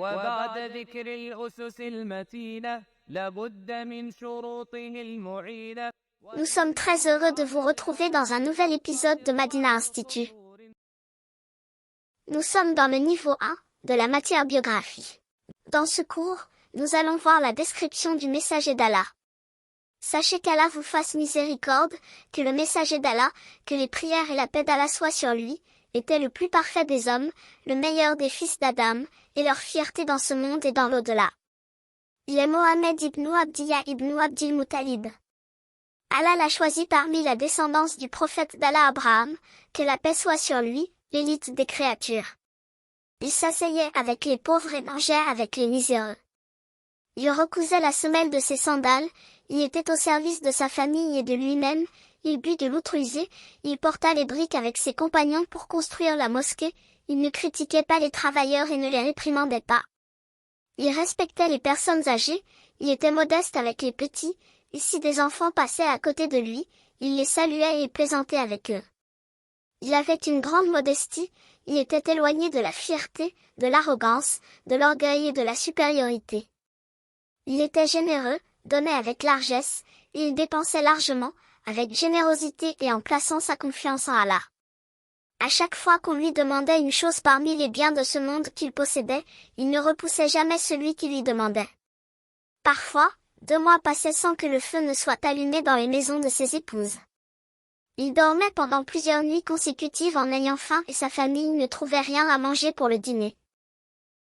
وبعد ذكر الأسس المتينة لابد من شروطه المعينة. Nous sommes très heureux de vous retrouver dans un nouvel épisode de Madina Institut. Nous sommes dans le niveau 1 de la matière biographie. Dans ce cours, nous allons voir la description du messager d'Allah. Sachez qu'Allah vous fasse miséricorde, que le messager d'Allah, que les prières et la paix d'Allah soient sur lui, était le plus parfait des hommes, le meilleur des fils d'Adam, et leur fierté dans ce monde et dans l'au-delà. Il est Mohammed ibn Abdillah ibn Abdil Muttalib. Allah l'a choisi parmi la descendance du prophète d'Allah Abraham, que la paix soit sur lui, l'élite des créatures. Il s'asseyait avec les pauvres et mangeait avec les miséreux. Il recousait la semelle de ses sandales, il était au service de sa famille et de lui-même, il but de l'outre usée, il porta les briques avec ses compagnons pour construire la mosquée, il ne critiquait pas les travailleurs et ne les réprimandait pas. Il respectait les personnes âgées, il était modeste avec les petits, et si des enfants passaient à côté de lui, il les saluait et plaisantait avec eux. Il avait une grande modestie, il était éloigné de la fierté, de l'arrogance, de l'orgueil et de la supériorité. Il était généreux, donnait avec largesse, et il dépensait largement, avec générosité et en plaçant sa confiance en Allah. À chaque fois qu'on lui demandait une chose parmi les biens de ce monde qu'il possédait, il ne repoussait jamais celui qui lui demandait. Parfois, 2 mois passaient sans que le feu ne soit allumé dans les maisons de ses épouses. Il dormait pendant plusieurs nuits consécutives en ayant faim et sa famille ne trouvait rien à manger pour le dîner.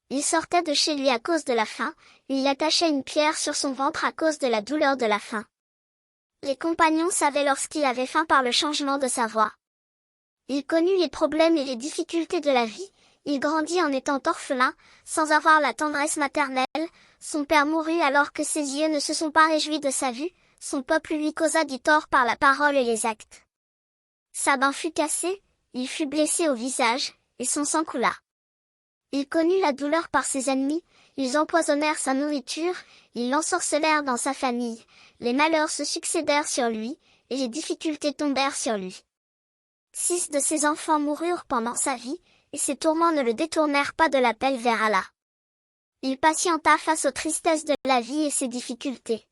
Il sortait de chez lui à cause de la faim, il attachait une pierre sur son ventre à cause de la douleur de la faim. Les compagnons savaient lorsqu'il avait faim par le changement de sa voix. Il connut les problèmes et les difficultés de la vie, il grandit en étant orphelin, sans avoir la tendresse maternelle, son père mourut alors que ses yeux ne se sont pas réjouis de sa vue, son peuple lui causa du tort par la parole et les actes. Sa dent fut cassée, il fut blessé au visage, et son sang coula. Il connut la douleur par ses ennemis, ils empoisonnèrent sa nourriture, ils l'ensorcelèrent dans sa famille, les malheurs se succédèrent sur lui, et les difficultés tombèrent sur lui. 6 de ses enfants moururent pendant sa vie, et ses tourments ne le détournèrent pas de l'appel vers Allah. Il patienta face aux tristesses de la vie et ses difficultés.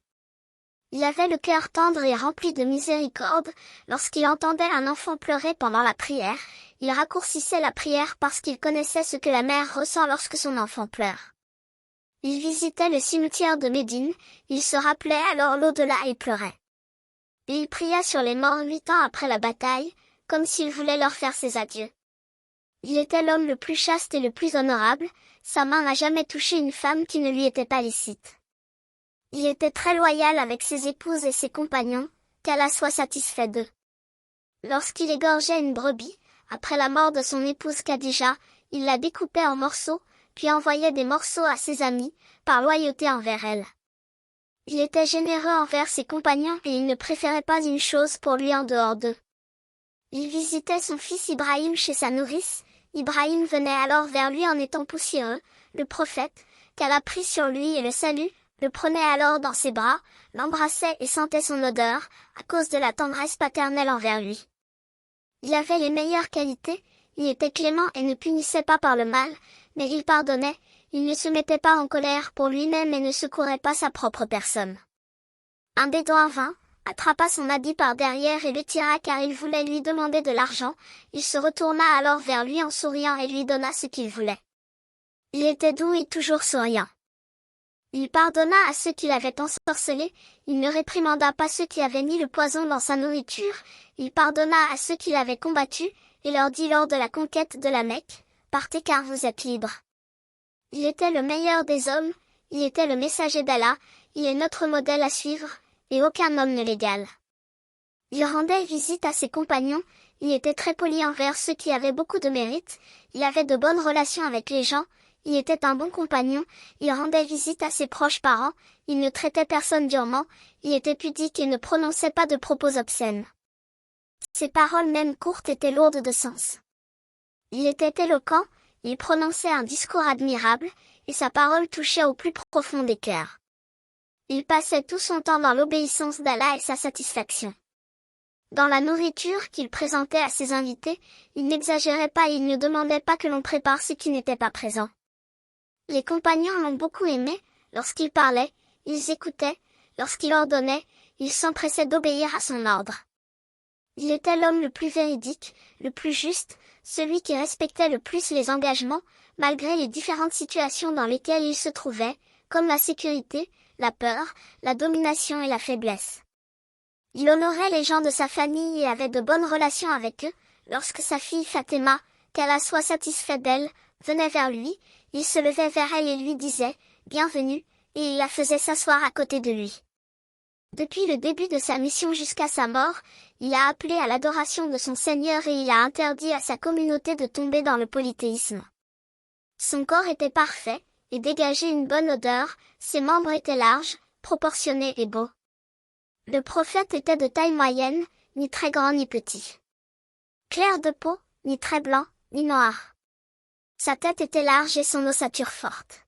Il avait le cœur tendre et rempli de miséricorde, lorsqu'il entendait un enfant pleurer pendant la prière, il raccourcissait la prière parce qu'il connaissait ce que la mère ressent lorsque son enfant pleure. Il visitait le cimetière de Médine, il se rappelait alors l'au-delà et pleurait. Et il pria sur les morts 8 ans après la bataille, comme s'il voulait leur faire ses adieux. Il était l'homme le plus chaste et le plus honorable, sa main n'a jamais touché une femme qui ne lui était pas licite. Il était très loyal avec ses épouses et ses compagnons, qu'Allah soit satisfait d'eux. Lorsqu'il égorgeait une brebis, après la mort de son épouse Khadija, il la découpait en morceaux, puis envoyait des morceaux à ses amis, par loyauté envers elle. Il était généreux envers ses compagnons et il ne préférait pas une chose pour lui en dehors d'eux. Il visitait son fils Ibrahim chez sa nourrice, Ibrahim venait alors vers lui en étant poussiéreux, le prophète, qu'Allah prit sur lui et le salut, le prenait alors dans ses bras, l'embrassait et sentait son odeur, à cause de la tendresse paternelle envers lui. Il avait les meilleures qualités, il était clément et ne punissait pas par le mal, mais il pardonnait, il ne se mettait pas en colère pour lui-même et ne secourait pas sa propre personne. Un bédouin vint, attrapa son habit par derrière et le tira car il voulait lui demander de l'argent, il se retourna alors vers lui en souriant et lui donna ce qu'il voulait. Il était doux et toujours souriant. Il pardonna à ceux qui l'avaient ensorcelé, il ne réprimanda pas ceux qui avaient mis le poison dans sa nourriture, il pardonna à ceux qui l'avaient combattu, et leur dit lors de la conquête de la Mecque, « Partez car vous êtes libres. » Il était le meilleur des hommes, il était le messager d'Allah, il est notre modèle à suivre, et aucun homme ne l'égale. Il rendait visite à ses compagnons, il était très poli envers ceux qui avaient beaucoup de mérite, il avait de bonnes relations avec les gens, il était un bon compagnon, il rendait visite à ses proches parents, il ne traitait personne durement, il était pudique et ne prononçait pas de propos obscènes. Ses paroles même courtes étaient lourdes de sens. Il était éloquent, il prononçait un discours admirable, et sa parole touchait au plus profond des cœurs. Il passait tout son temps dans l'obéissance d'Allah et sa satisfaction. Dans la nourriture qu'il présentait à ses invités, il n'exagérait pas et il ne demandait pas que l'on prépare ce qui n'était pas présent. Les compagnons l'ont beaucoup aimé, lorsqu'il parlait, ils écoutaient, lorsqu'il ordonnait, ils s'empressaient d'obéir à son ordre. Il était l'homme le plus véridique, le plus juste, celui qui respectait le plus les engagements, malgré les différentes situations dans lesquelles il se trouvait, comme la sécurité, la peur, la domination et la faiblesse. Il honorait les gens de sa famille et avait de bonnes relations avec eux. Lorsque sa fille Fatima, qu'Allah soit satisfait d'elle, venait vers lui, il se levait vers elle et lui disait « Bienvenue », et il la faisait s'asseoir à côté de lui. Depuis le début de sa mission jusqu'à sa mort, il a appelé à l'adoration de son Seigneur et il a interdit à sa communauté de tomber dans le polythéisme. Son corps était parfait, et dégageait une bonne odeur, ses membres étaient larges, proportionnés et beaux. Le prophète était de taille moyenne, ni très grand ni petit. Clair de peau, ni très blanc, ni noir. Sa tête était large et son ossature forte.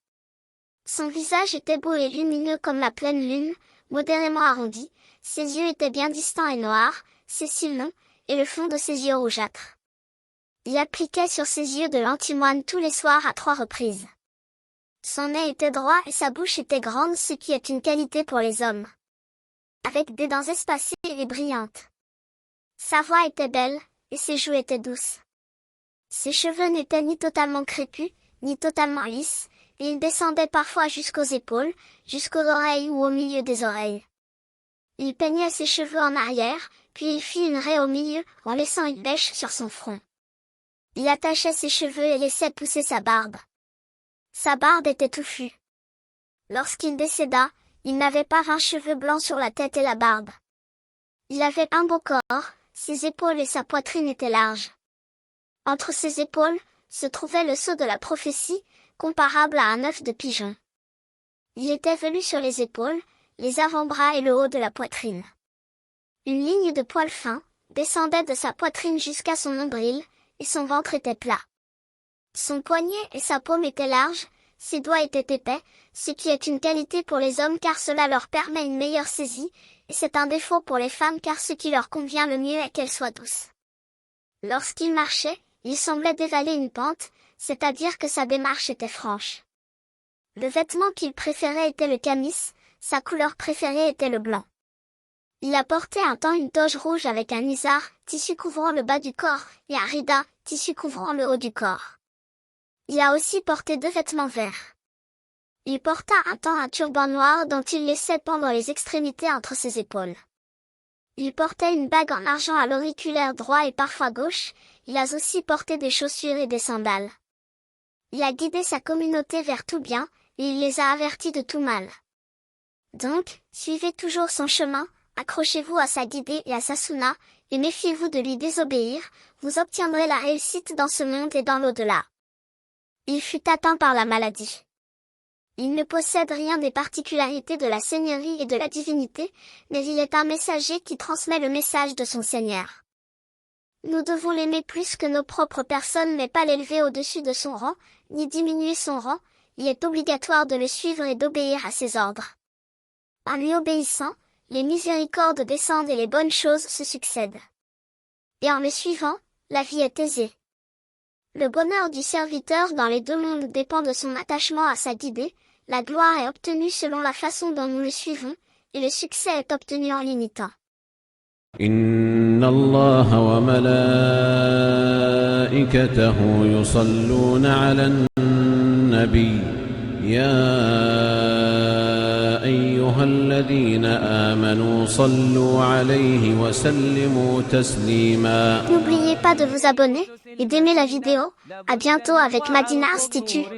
Son visage était beau et lumineux comme la pleine lune, modérément arrondi, ses yeux étaient bien distants et noirs, ses cils longs, et le fond de ses yeux rougeâtres. Il appliquait sur ses yeux de l'antimoine tous les soirs à 3 reprises. Son nez était droit et sa bouche était grande, ce qui est une qualité pour les hommes. Avec des dents espacées et brillantes. Sa voix était belle, et ses joues étaient douces. Ses cheveux n'étaient ni totalement crépus, ni totalement lisses, et ils descendaient parfois jusqu'aux épaules, jusqu'aux oreilles ou au milieu des oreilles. Il peignait ses cheveux en arrière, puis il fit une raie au milieu, en laissant une bêche sur son front. Il attachait ses cheveux et laissait pousser sa barbe. Sa barbe était touffue. Lorsqu'il décéda, il n'avait pas un cheveu blanc sur la tête et la barbe. Il avait un beau corps, ses épaules et sa poitrine étaient larges. Entre ses épaules, se trouvait le sceau de la prophétie, comparable à un œuf de pigeon. Il était velu sur les épaules, les avant-bras et le haut de la poitrine. Une ligne de poils fins descendait de sa poitrine jusqu'à son nombril, et son ventre était plat. Son poignet et sa paume étaient larges, ses doigts étaient épais, ce qui est une qualité pour les hommes car cela leur permet une meilleure saisie, et c'est un défaut pour les femmes car ce qui leur convient le mieux est qu'elles soient douces. Lorsqu'il marchait, il semblait dévaler une pente, c'est-à-dire que sa démarche était franche. Le vêtement qu'il préférait était le camis, sa couleur préférée était le blanc. Il a porté un temps une toge rouge avec un izar, tissu couvrant le bas du corps, et un rida, tissu couvrant le haut du corps. Il a aussi porté 2 vêtements verts. Il porta un temps un turban noir dont il laissait pendre les extrémités entre ses épaules. Il portait une bague en argent à l'auriculaire droit et parfois gauche, il a aussi porté des chaussures et des sandales. Il a guidé sa communauté vers tout bien, et il les a avertis de tout mal. Donc, suivez toujours son chemin, accrochez-vous à sa guidée et à sa sunna, et méfiez-vous de lui désobéir, vous obtiendrez la réussite dans ce monde et dans l'au-delà. Il fut atteint par la maladie. Il ne possède rien des particularités de la seigneurie et de la divinité, mais il est un messager qui transmet le message de son Seigneur. Nous devons l'aimer plus que nos propres personnes mais pas l'élever au-dessus de son rang, ni diminuer son rang, il est obligatoire de le suivre et d'obéir à ses ordres. En lui obéissant, les miséricordes descendent et les bonnes choses se succèdent. Et en le suivant, la vie est aisée. Le bonheur du serviteur dans les 2 mondes dépend de son attachement à sa guidée, la gloire est obtenue selon la façon dont nous le suivons, et le succès est obtenu en l'imitant. إن الله وملائكته يصلون على النبي يا أيها الذين آمنوا صلوا عليه وسلموا تسليما. N'oubliez pas de vous abonner et d'aimer la vidéo. À bientôt avec Madina Institute.